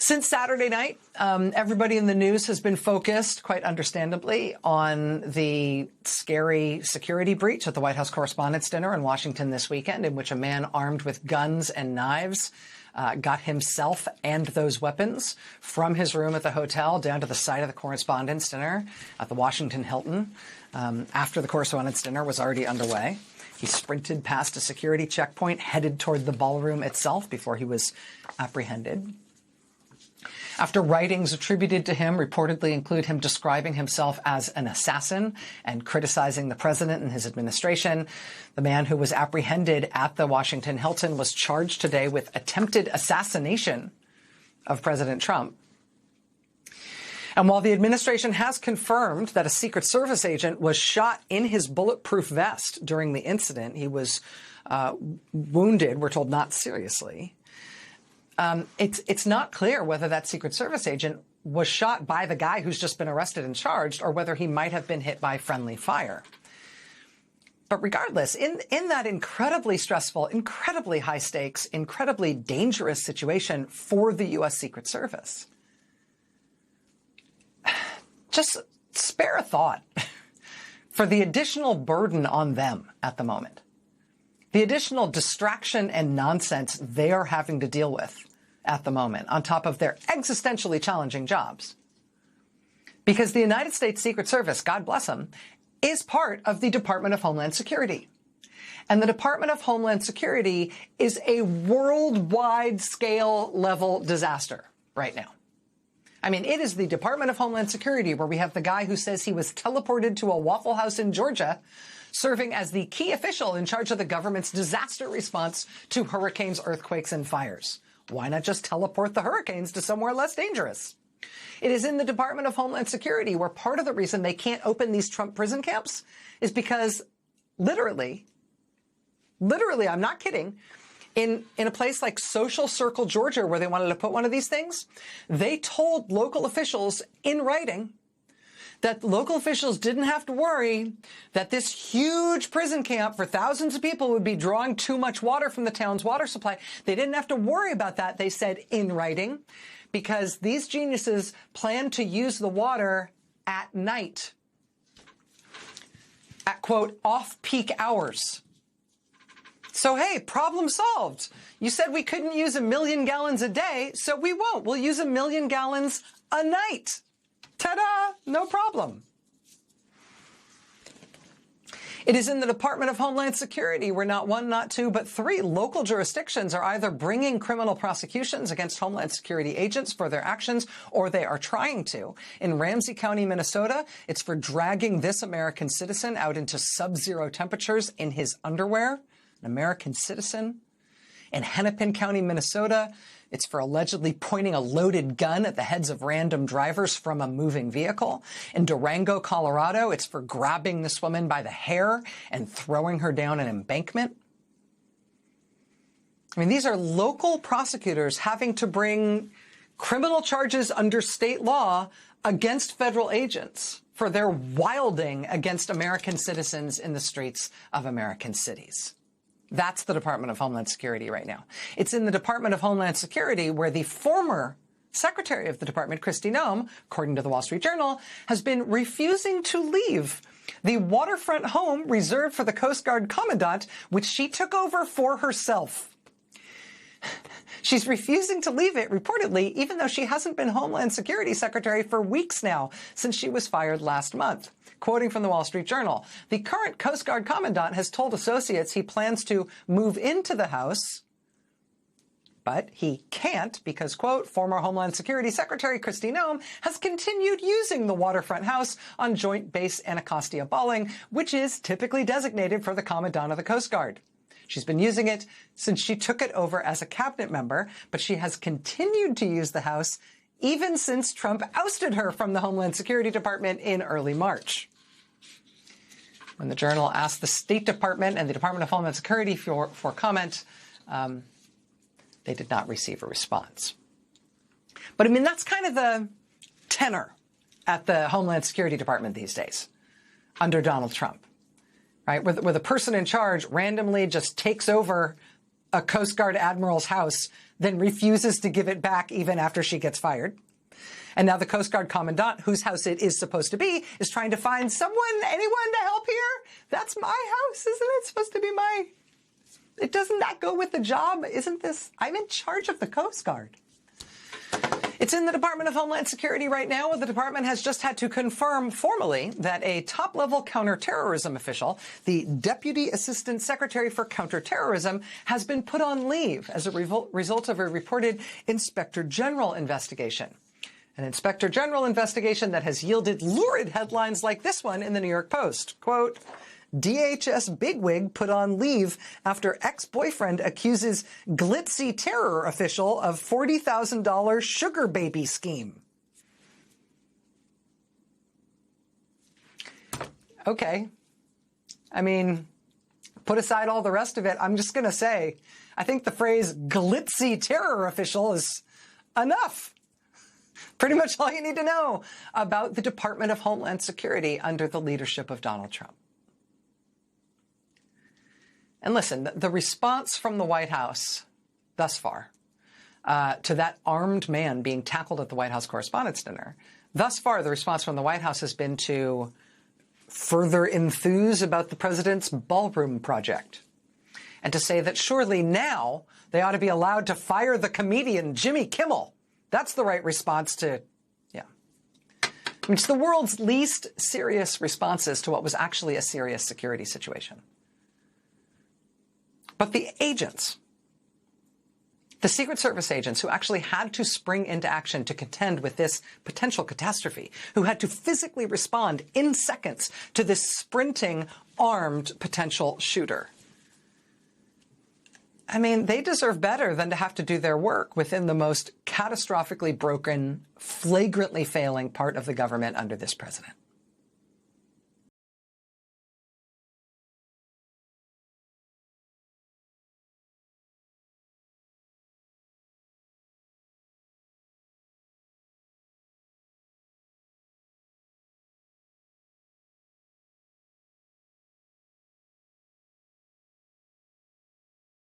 Since Saturday night, everybody in the news has been focused, quite understandably, on the scary security breach at the White House Correspondents' Dinner in Washington this weekend, in which a man armed with guns and knives got himself and those weapons from his room at the hotel down to the site of the Correspondents' Dinner at the Washington Hilton after the Correspondents' Dinner was already underway. He sprinted past a security checkpoint, headed toward the ballroom itself before he was apprehended. After writings attributed to him reportedly include him describing himself as an assassin and criticizing the president and his administration, the man who was apprehended at the Washington Hilton was charged today with attempted assassination of President Trump. And while the administration has confirmed that a Secret Service agent was shot in his bulletproof vest during the incident, he was wounded, we're told not seriously. It's not clear whether that Secret Service agent was shot by the guy who's just been arrested and charged, or whether he might have been hit by friendly fire. But regardless, in that incredibly stressful, incredibly high stakes, incredibly dangerous situation for the U.S. Secret Service, just spare a thought for the additional burden on them at the moment. The additional distraction and nonsense they are having to deal with at the moment, on top of their existentially challenging jobs. Because the United States Secret Service, God bless them, is part of the Department of Homeland Security. And the Department of Homeland Security is a worldwide scale level disaster right now. I mean, it is the Department of Homeland Security where we have the guy who says he was teleported to a Waffle House in Georgia, serving as the key official in charge of the government's disaster response to hurricanes, earthquakes, and fires. Why not just teleport the hurricanes to somewhere less dangerous? It is in the Department of Homeland Security where part of the reason they can't open these Trump prison camps is because literally, I'm not kidding, in a place like Social Circle, Georgia, where they wanted to put one of these things, they told local officials in writing that local officials didn't have to worry that this huge prison camp for thousands of people would be drawing too much water from the town's water supply. They didn't have to worry about that, they said in writing, because these geniuses plan to use the water at night, at, quote, off-peak hours. So, hey, problem solved. You said we couldn't use 1 million gallons a day, so we won't. We'll use 1 million gallons a night. Ta-da! No problem. It is in the Department of Homeland Security where not one, not two, but 3 local jurisdictions are either bringing criminal prosecutions against Homeland Security agents for their actions, or they are trying to. In Ramsey County, Minnesota, it's for dragging this American citizen out into sub-zero temperatures in his underwear. An American citizen. In Hennepin County, Minnesota, it's for allegedly pointing a loaded gun at the heads of random drivers from a moving vehicle. In Durango, Colorado, it's for grabbing this woman by the hair and throwing her down an embankment. I mean, these are local prosecutors having to bring criminal charges under state law against federal agents for their wilding against American citizens in the streets of American cities. That's the Department of Homeland Security right now. It's in the Department of Homeland Security where the former Secretary of the Department, Kristi Noem, according to the Wall Street Journal, has been refusing to leave the waterfront home reserved for the Coast Guard Commandant, which she took over for herself. She's refusing to leave it, reportedly, even though she hasn't been Homeland Security Secretary for weeks now, since she was fired last month. Quoting from the Wall Street Journal, the current Coast Guard Commandant has told associates he plans to move into the house, but he can't because, quote, former Homeland Security Secretary Kristi Noem has continued using the waterfront house on Joint Base Anacostia Bolling, which is typically designated for the Commandant of the Coast Guard. She's been using it since she took it over as a cabinet member, but she has continued to use the house even since Trump ousted her from the Homeland Security Department in early March. When the Journal asked the State Department and the Department of Homeland Security for comment, they did not receive a response. But I mean, that's kind of the tenor at the Homeland Security Department these days under Donald Trump, right? Where the person in charge randomly just takes over a Coast Guard admiral's house, then refuses to give it back even after she gets fired. And now the Coast Guard commandant, whose house it is supposed to be, is trying to find anyone to help here. That's my house, isn't it? Supposed to be doesn't that go with the job? Isn't this, I'm in charge of the Coast Guard. It's in the Department of Homeland Security right now. The department has just had to confirm formally that a top-level counterterrorism official, the Deputy Assistant Secretary for Counterterrorism, has been put on leave as a result of a reported Inspector General investigation. An Inspector General investigation that has yielded lurid headlines like this one in the New York Post. Quote, DHS bigwig put on leave after ex-boyfriend accuses glitzy terror official of $40,000 sugar baby scheme. Okay. I mean, put aside all the rest of it, I'm just going to say, I think the phrase glitzy terror official is enough. Pretty much all you need to know about the Department of Homeland Security under the leadership of Donald Trump. And listen, the response from the White House thus far to that armed man being tackled at the White House Correspondents' Dinner, thus far the response from the White House has been to further enthuse about the president's ballroom project and to say that surely now they ought to be allowed to fire the comedian Jimmy Kimmel. That's the right response to, yeah. I mean, it's the world's least serious responses to what was actually a serious security situation. But the agents, the Secret Service agents who actually had to spring into action to contend with this potential catastrophe, who had to physically respond in seconds to this sprinting, armed potential shooter. I mean, they deserve better than to have to do their work within the most catastrophically broken, flagrantly failing part of the government under this president.